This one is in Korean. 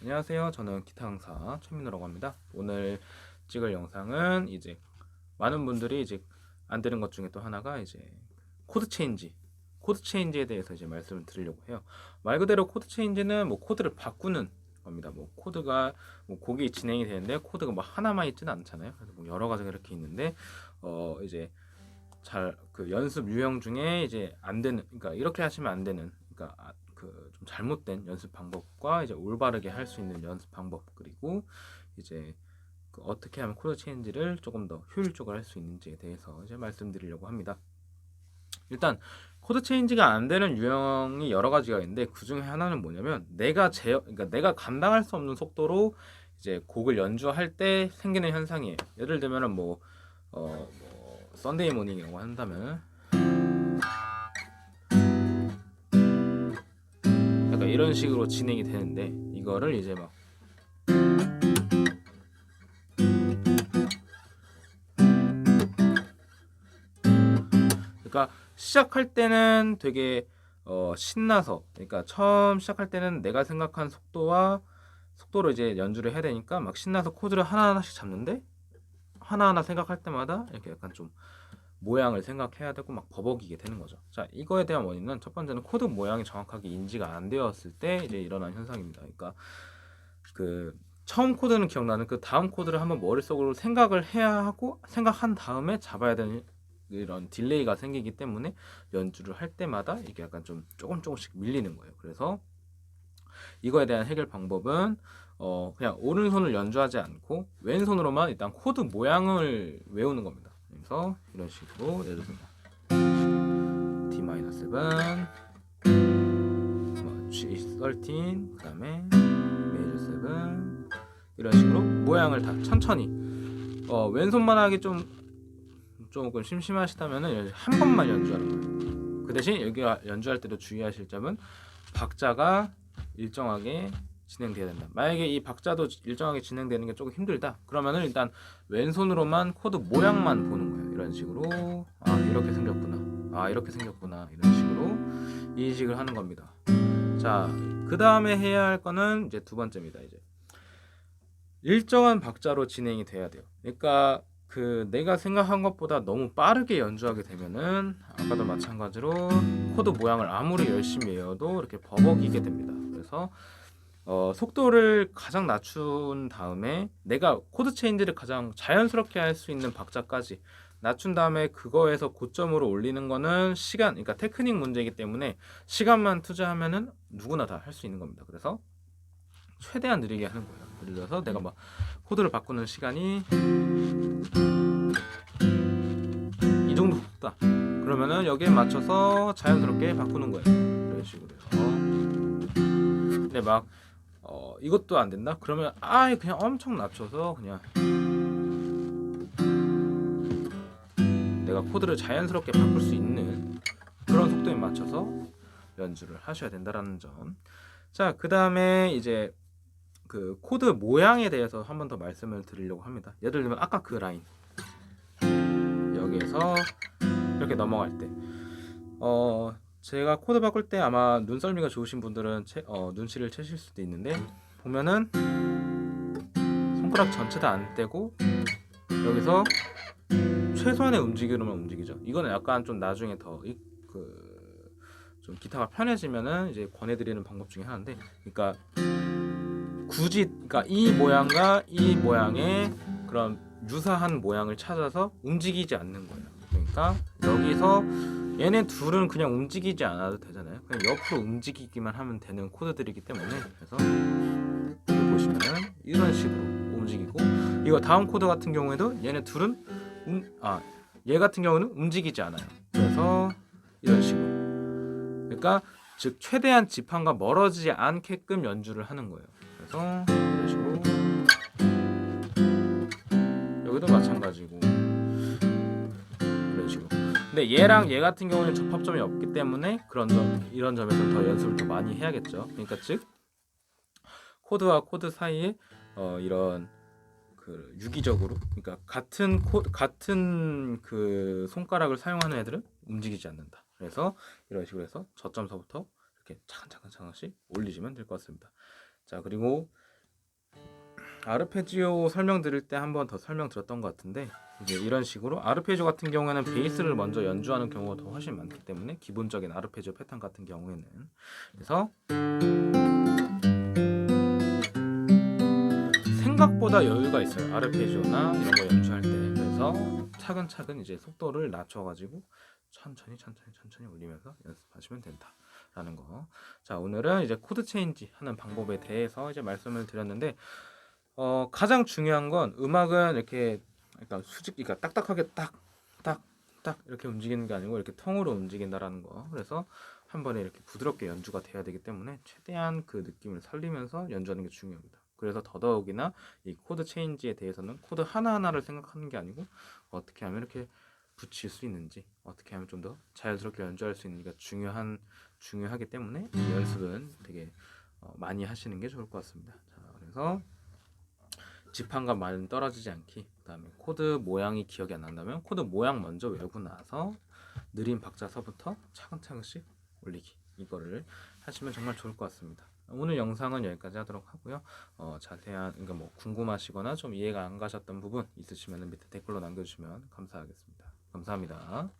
안녕하세요. 저는 기타 강사 최민호라고 합니다. 오늘 찍을 영상은 이제 많은 분들이 이제 안 되는 것 중에 또 하나가 이제 코드 체인지에 대해서 이제 말씀을 드리려고 해요. 말 그대로 코드 체인지는 뭐 코드를 바꾸는 겁니다. 뭐 코드가 뭐 곡이 진행이 되는데 코드가 뭐 하나만 있지는 않잖아요. 그래서 뭐 여러 가지가 이렇게 있는데 이제 잘 그 연습 유형 중에 이제 안 되는, 그러니까 이렇게 하시면 안 되는, 그러니까 그 좀 잘못된 연습 방법과 이제 올바르게 할 수 있는 연습 방법, 그리고 이제 그 어떻게 하면 코드 체인지를 조금 더 효율적으로 할 수 있는지에 대해서 이제 말씀드리려고 합니다. 일단 코드 체인지가 안 되는 유형이 여러 가지가 있는데 그 중에 하나는 뭐냐면 그러니까 내가 감당할 수 없는 속도로 이제 곡을 연주할 때 생기는 현상이에요. 예를 들면은 썬데이 모닝이라고 한다면 약간 이런 식으로 진행이 되는데, 이거를 이제 막 그러니까 시작할 때는 되게 신나서, 그러니까 처음 시작할 때는 내가 생각한 속도로 이제 연주를 해야 되니까 막 신나서 코드를 하나하나씩 잡는데, 하나하나 생각할 때마다 이렇게 약간 좀 모양을 생각해야 되고 막 버벅이게 되는 거죠. 자, 이거에 대한 원인은 첫 번째는 코드 모양이 정확하게 인지가 안 되었을 때 이제 일어난 현상입니다. 그러니까 그 처음 코드는 기억나는 그 다음 코드를 한번 머릿속으로 생각을 해야 하고, 생각한 다음에 잡아야 되는 이런 딜레이가 생기기 때문에 연주를 할 때마다 이게 약간 좀 조금씩 밀리는 거예요. 그래서 이거에 대한 해결 방법은 그냥 오른손을 연주하지 않고 왼손으로만 일단 코드 모양을 외우는 겁니다. 그래서 이런 식으로 예를 들면 D-7, G13, 그 다음에 메이저 7, 이런 식으로 모양을 다 천천히, 왼손만 하기 조금 심심하시다면 한 번만 연주하는 거예요. 그 대신 여기 연주할 때도 주의하실 점은 박자가 일정하게 진행돼야 된다. 만약에 이 박자도 일정하게 진행되는 게 조금 힘들다, 그러면은 일단 왼손으로만 코드 모양만 보는 거예요. 이런 식으로 이렇게 생겼구나, 이렇게 생겼구나, 이런 식으로 인식을 하는 겁니다. 자, 그 다음에 해야 할 거는 이제 두 번째입니다. 이제 일정한 박자로 진행이 돼야 돼요. 그러니까 그 내가 생각한 것보다 너무 빠르게 연주하게 되면은 아까도 마찬가지로 코드 모양을 아무리 열심히 외워도 이렇게 버벅이게 됩니다. 그래서 속도를 가장 낮춘 다음에 내가 코드 체인지를 가장 자연스럽게 할 수 있는 박자까지 낮춘 다음에 그거에서 고점으로 올리는 거는 시간, 그러니까 테크닉 문제이기 때문에 시간만 투자하면은 누구나 다 할 수 있는 겁니다. 그래서 최대한 느리게 하는 거예요. 예를 들어서 내가 막 코드를 바꾸는 시간이 이 정도 속도다, 그러면은 여기에 맞춰서 자연스럽게 바꾸는 거예요. 이런 식으로요. 근데 막 이것도 안 된다? 그러면 아예 그냥 엄청 낮춰서 그냥 내가 코드를 자연스럽게 바꿀 수 있는 그런 속도에 맞춰서 연주를 하셔야 된다라는 점. 자, 그 다음에 이제 그 코드 모양에 대해서 한 번 더 말씀을 드리려고 합니다. 예를 들면 아까 그 라인 여기에서 이렇게 넘어갈 때 제가 코드 바꿀 때 아마 눈썰미가 좋으신 분들은 눈치를 채실 수도 있는데, 보면은 손가락 전체 다 안 떼고 여기서 최소한의 움직임으로만 움직이죠. 이거는 약간 좀 나중에 좀 기타가 편해지면은 이제 권해드리는 방법 중에 하나인데, 그러니까 그러니까 이 모양과 이 모양의 그런 유사한 모양을 찾아서 움직이지 않는 거예요. 그러니까 여기서 얘네 둘은 그냥 움직이지 않아도 되잖아요. 그냥 옆으로 움직이기만 하면 되는 코드들이기 때문에, 그래서 여기 보시면은 이런 식으로 움직이고, 이거 다음 코드 같은 경우에도 얘네 둘은 얘 같은 경우는 움직이지 않아요. 그래서 이런 식으로, 그러니까 즉 최대한 지판과 멀어지지 않게끔 연주를 하는 거예요. 그래서 이런 식으로, 여기도 마찬가지고 이런 식으로. 근데 얘랑 얘 같은 경우는 접합점이 없기 때문에 이런 점에서 더 연습을 더 많이 해야겠죠. 그러니까 즉 코드와 코드 사이에 이런 그 유기적으로, 그러니까 같은 그 손가락을 사용하는 애들은 움직이지 않는다. 그래서 이런 식으로 해서 저점서부터 이렇게 차근차근씩 올리시면 될 것 같습니다. 자, 그리고 아르페지오 설명드릴 때 한 번 더 설명드렸던 것 같은데 이제 이런 식으로 아르페지오 같은 경우에는 베이스를 먼저 연주하는 경우가 더 훨씬 많기 때문에 기본적인 아르페지오 패턴 같은 경우에는 그래서 생각보다 여유가 있어요. 아르페지오나 이런 거 연주할 때. 그래서 차근차근 이제 속도를 낮춰가지고 천천히 올리면서 연습하시면 된다라는 거. 자, 오늘은 이제 코드 체인지 하는 방법에 대해서 이제 말씀을 드렸는데 가장 중요한 건 음악은 이렇게 약간 그러니까 딱딱하게 딱딱딱 이렇게 움직이는 게 아니고 이렇게 통으로 움직인다라는 거. 그래서 한 번에 이렇게 부드럽게 연주가 돼야 되기 때문에 최대한 그 느낌을 살리면서 연주하는 게 중요합니다. 그래서 더더욱이나 이 코드 체인지에 대해서는 코드 하나하나를 생각하는 게 아니고 어떻게 하면 이렇게 붙일 수 있는지, 어떻게 하면 좀 더 자연스럽게 연주할 수 있는지가 중요하기 때문에 이 연습은 되게 많이 하시는 게 좋을 것 같습니다. 자, 그래서 지판과 많이 떨어지지 않기, 그다음에 코드 모양이 기억이 안 난다면 코드 모양 먼저 외우고 나서 느린 박자서부터 차근차근씩 올리기, 이거를 하시면 정말 좋을 것 같습니다. 오늘 영상은 여기까지 하도록 하고요. 자세한, 그러니까 뭐 궁금하시거나 좀 이해가 안 가셨던 부분 있으시면 밑에 댓글로 남겨주시면 감사하겠습니다. 감사합니다.